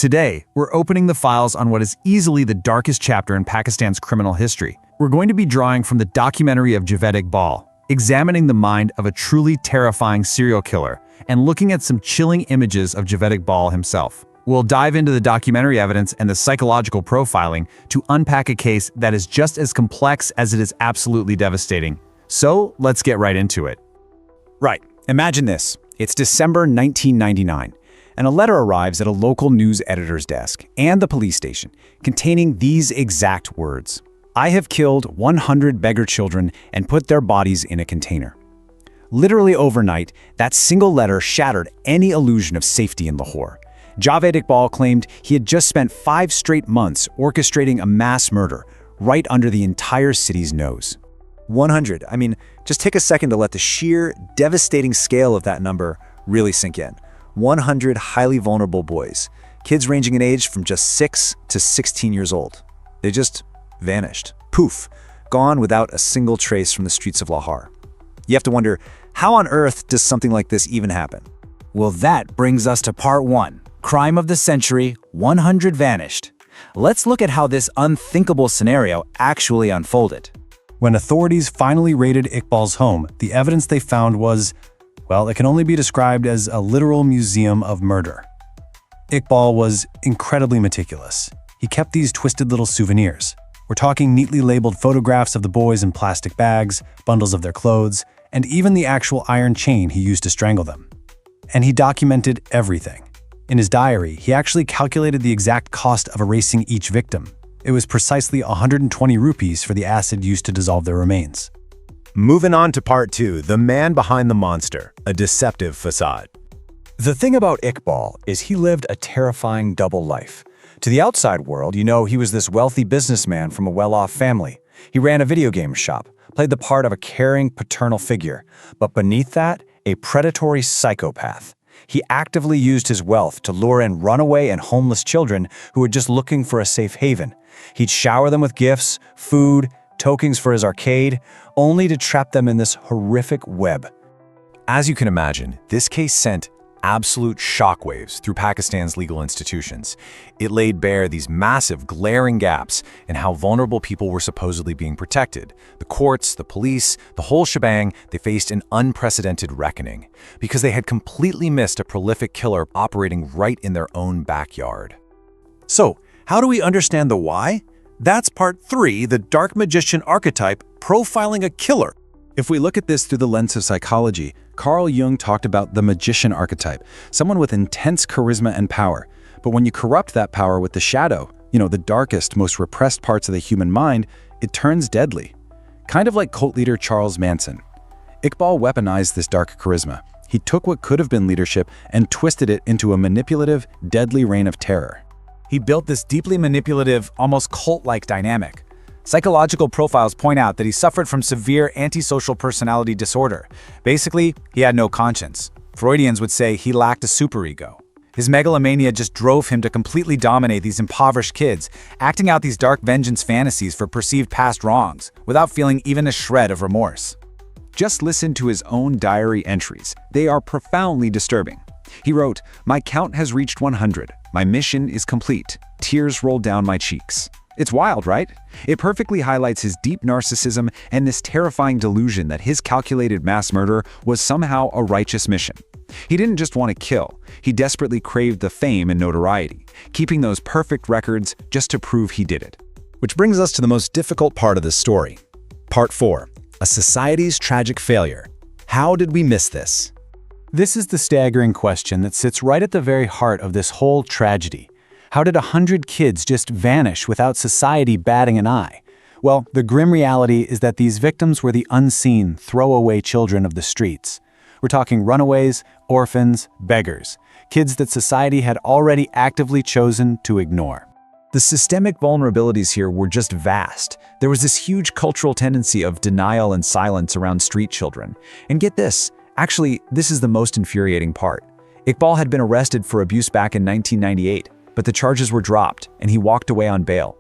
Today, we're opening the files on what is easily the darkest chapter in Pakistan's criminal history. We're going to be drawing from the documentary of Javed Iqbal, examining the mind of a truly terrifying serial killer, and looking at some chilling images of Javed Iqbal himself. We'll dive into the documentary evidence and the psychological profiling to unpack a case that is just as complex as it is absolutely devastating. So, let's get right into it. Right. Imagine this. It's December 1999, and a letter arrives at a local news editor's desk and the police station containing these exact words. I have killed 100 beggar children and put their bodies in a container. Literally overnight, that single letter shattered any illusion of safety in Lahore. Javed Iqbal claimed he had just spent 5 straight months orchestrating a mass murder right under the entire city's nose. 100. I mean, just take a second to let the sheer, devastating scale of that number really sink in. 100 highly vulnerable boys, kids ranging in age from just 6 to 16 years old. They just vanished. Poof, gone without a single trace from the streets of Lahore. You have to wonder, how on earth does something like this even happen? Well, that brings us to part 1. Crime of the century, 100 vanished. Let's look at how this unthinkable scenario actually unfolded. When authorities finally raided Iqbal's home, the evidence they found was, well, it can only be described as a literal museum of murder. Iqbal was incredibly meticulous. He kept these twisted little souvenirs. We're talking neatly labeled photographs of the boys in plastic bags, bundles of their clothes, and even the actual iron chain he used to strangle them. And he documented everything. In his diary, he actually calculated the exact cost of erasing each victim. It was precisely 120 rupees for the acid used to dissolve their remains. Moving on to part 2, the man behind the monster, a deceptive facade. The thing about Iqbal is he lived a terrifying double life. To the outside world, he was this wealthy businessman from a well-off family. He ran a video game shop, played the part of a caring paternal figure, but beneath that, a predatory psychopath. He actively used his wealth to lure in runaway and homeless children who were just looking for a safe haven. He'd shower them with gifts, food, tokens for his arcade, only to trap them in this horrific web. As you can imagine, this case sent absolute shockwaves through Pakistan's legal institutions. It laid bare these massive, glaring gaps in how vulnerable people were supposedly being protected. The courts, the police, the whole shebang, they faced an unprecedented reckoning because they had completely missed a prolific killer operating right in their own backyard. So, how do we understand the why? That's part 3, the dark magician archetype, profiling a killer. If we look at this through the lens of psychology, Carl Jung talked about the magician archetype, someone with intense charisma and power. But when you corrupt that power with the shadow, the darkest, most repressed parts of the human mind, it turns deadly. Kind of like cult leader Charles Manson. Iqbal weaponized this dark charisma. He took what could have been leadership and twisted it into a manipulative, deadly reign of terror. He built this deeply manipulative, almost cult-like dynamic. Psychological profiles point out that he suffered from severe antisocial personality disorder. Basically, he had no conscience. Freudians would say he lacked a superego. His megalomania just drove him to completely dominate these impoverished kids, acting out these dark vengeance fantasies for perceived past wrongs, without feeling even a shred of remorse. Just listen to his own diary entries. They are profoundly disturbing. He wrote, "My count has reached 100. My mission is complete. Tears roll down my cheeks." It's wild, right? It perfectly highlights his deep narcissism and this terrifying delusion that his calculated mass murder was somehow a righteous mission. He didn't just want to kill, he desperately craved the fame and notoriety, keeping those perfect records just to prove he did it. Which brings us to the most difficult part of this story. Part 4, a society's tragic failure. How did we miss this? This is the staggering question that sits right at the very heart of this whole tragedy. How did 100 kids just vanish without society batting an eye? Well, the grim reality is that these victims were the unseen, throwaway children of the streets. We're talking runaways, orphans, beggars, kids that society had already actively chosen to ignore. The systemic vulnerabilities here were just vast. There was this huge cultural tendency of denial and silence around street children. And get this, actually, this is the most infuriating part. Iqbal had been arrested for abuse back in 1998. But the charges were dropped, and he walked away on bail.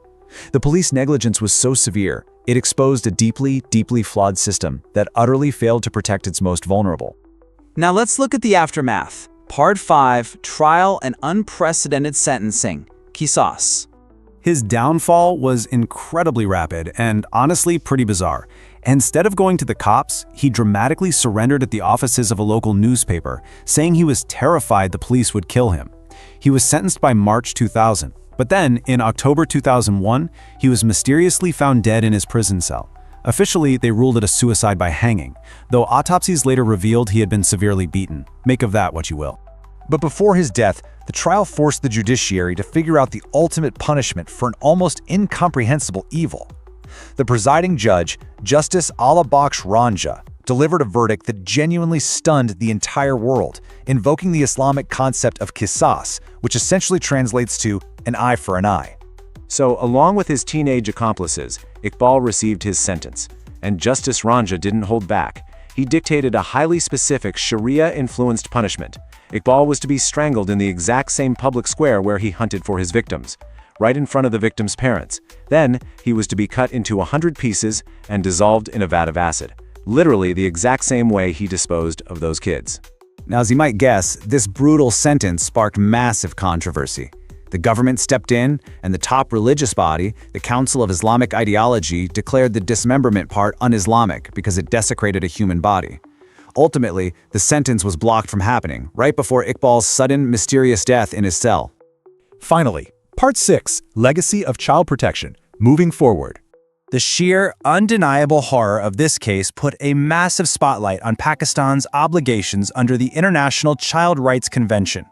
The police negligence was so severe, it exposed a deeply, deeply flawed system that utterly failed to protect its most vulnerable. Now let's look at the aftermath. Part 5, Trial and Unprecedented Sentencing, qisas. His downfall was incredibly rapid and honestly pretty bizarre. Instead of going to the cops, he dramatically surrendered at the offices of a local newspaper, saying he was terrified the police would kill him. He was sentenced by March 2000, but then, in October 2001, he was mysteriously found dead in his prison cell. Officially, they ruled it a suicide by hanging, though autopsies later revealed he had been severely beaten. Make of that what you will. But before his death, the trial forced the judiciary to figure out the ultimate punishment for an almost incomprehensible evil. The presiding judge, Justice Alabakhsh Ranja, delivered a verdict that genuinely stunned the entire world, invoking the Islamic concept of qisas, which essentially translates to an eye for an eye. So, along with his teenage accomplices, Iqbal received his sentence, and Justice Ranja didn't hold back. He dictated a highly specific Sharia-influenced punishment. Iqbal was to be strangled in the exact same public square where he hunted for his victims, right in front of the victims' parents. Then, he was to be cut into 100 pieces and dissolved in a vat of acid. Literally the exact same way he disposed of those kids. Now, as you might guess, this brutal sentence sparked massive controversy. The government stepped in, and the top religious body, the Council of Islamic Ideology, declared the dismemberment part un-Islamic because it desecrated a human body. Ultimately, the sentence was blocked from happening, right before Iqbal's sudden, mysterious death in his cell. Finally, Part 6, Legacy of Child Protection, moving forward. The sheer, undeniable horror of this case put a massive spotlight on Pakistan's obligations under the International Child Rights Convention.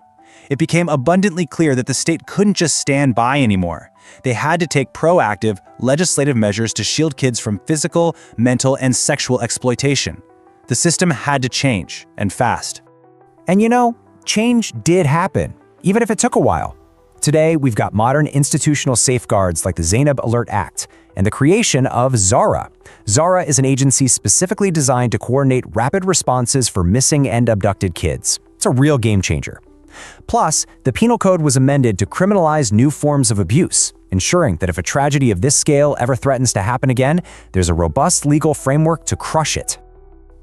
It became abundantly clear that the state couldn't just stand by anymore. They had to take proactive, legislative measures to shield kids from physical, mental, and sexual exploitation. The system had to change, and fast. And you know, change did happen, even if it took a while. Today, we've got modern institutional safeguards like the Zainab Alert Act and the creation of ZARA. ZARA is an agency specifically designed to coordinate rapid responses for missing and abducted kids. It's a real game changer. Plus, the penal code was amended to criminalize new forms of abuse, ensuring that if a tragedy of this scale ever threatens to happen again, there's a robust legal framework to crush it.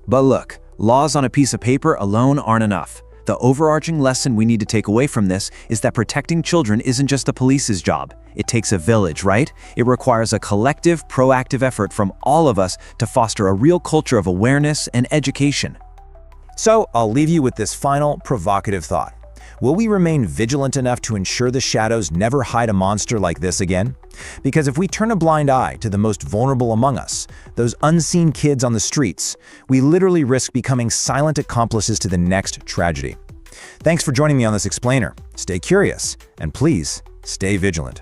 But look, laws on a piece of paper alone aren't enough. The overarching lesson we need to take away from this is that protecting children isn't just the police's job. It takes a village, right? It requires a collective, proactive effort from all of us to foster a real culture of awareness and education. So, I'll leave you with this final, provocative thought. Will we remain vigilant enough to ensure the shadows never hide a monster like this again? Because if we turn a blind eye to the most vulnerable among us, those unseen kids on the streets, we literally risk becoming silent accomplices to the next tragedy. Thanks for joining me on this explainer. Stay curious, and please, stay vigilant.